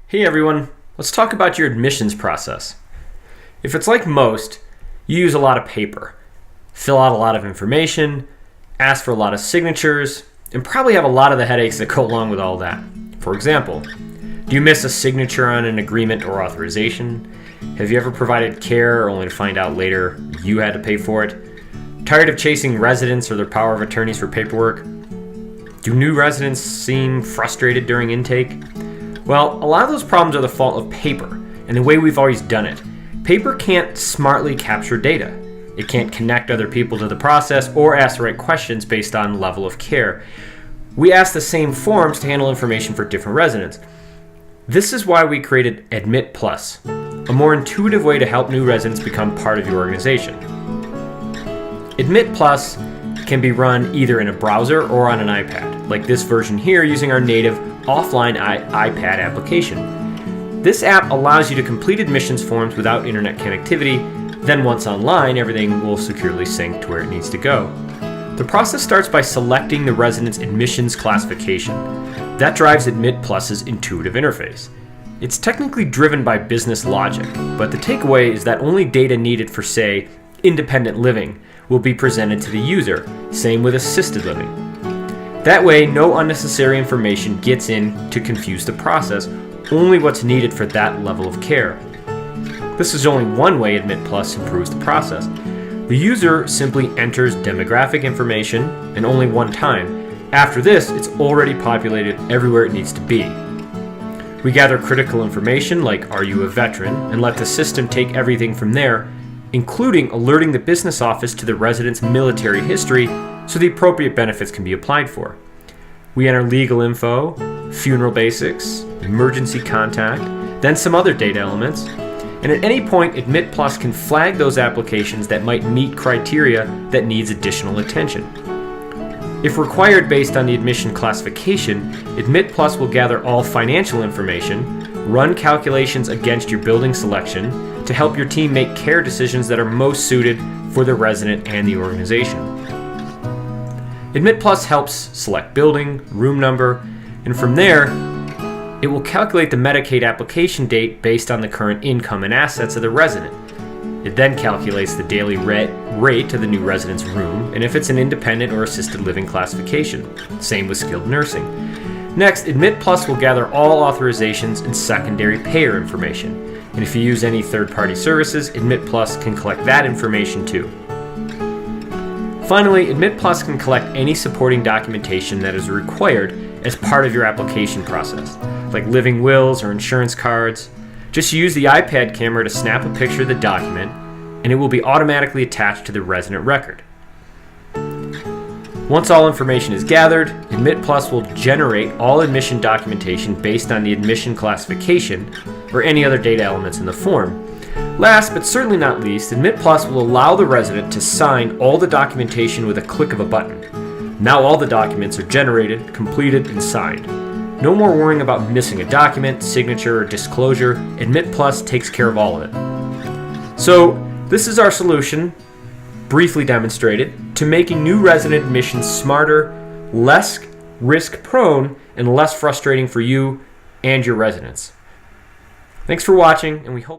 Hey everyone, let's talk about your admissions process. If it's like most, you use a lot of paper, fill out a lot of information, ask for a lot of signatures, and probably have a lot of the headaches that go along with all that. For example, do you miss a signature on an agreement or authorization? Have you ever provided care only to find out later you had to pay for it? Tired of chasing residents or their power of attorneys for paperwork? Do new residents seem frustrated during intake? Well, a lot of those problems are the fault of paper and the way we've always done it. Paper can't smartly capture data. It can't connect other people to the process or ask the right questions based on level of care. We ask the same forms to handle information for different residents. This is why we created Admit Plus, a more intuitive way to help new residents become part of your organization. Admit Plus can be run either in a browser or on an iPad, like this version here using our native offline iPad application. This app allows you to complete admissions forms without internet connectivity. Then once online, everything will securely sync to where it needs to go. The process starts by selecting the resident's admissions classification. That drives Admit Plus's intuitive interface. It's technically driven by business logic, but the takeaway is that only data needed for, say, independent living will be presented to the user, same with assisted living. That way, no unnecessary information gets in to confuse the process, only what's needed for that level of care. This is only one way Admit Plus improves the process. The user simply enters demographic information, and only one time. After this, it's already populated everywhere it needs to be. We gather critical information like are you a veteran, and let the system take everything from there, including alerting the business office to the resident's military history so the appropriate benefits can be applied for. We enter legal info, funeral basics, emergency contact, then some other data elements, and at any point Admit Plus can flag those applications that might meet criteria that needs additional attention. If required based on the admission classification, Admit Plus will gather all financial information, run calculations against your building selection to help your team make care decisions that are most suited for the resident and the organization. Admit Plus helps select building, room number, and from there, it will calculate the Medicaid application date based on the current income and assets of the resident. It then calculates the daily rate to the new resident's room, and if it's an independent or assisted living classification. Same with skilled nursing. Next, Admit Plus will gather all authorizations and secondary payer information. And if you use any third-party services, Admit Plus can collect that information too. Finally, Admit Plus can collect any supporting documentation that is required as part of your application process, like living wills or insurance cards. Just use the iPad camera to snap a picture of the document, and it will be automatically attached to the resident record. Once all information is gathered, Admit Plus will generate all admission documentation based on the admission classification or any other data elements in the form. Last but certainly not least, Admit Plus will allow the resident to sign all the documentation with a click of a button. Now all the documents are generated, completed, and signed. No more worrying about missing a document, signature, or disclosure. Admit Plus takes care of all of it. So this is our solution, briefly demonstrated, to making new resident admissions smarter, less risk-prone, and less frustrating for you and your residents. Thanks for watching, and we hope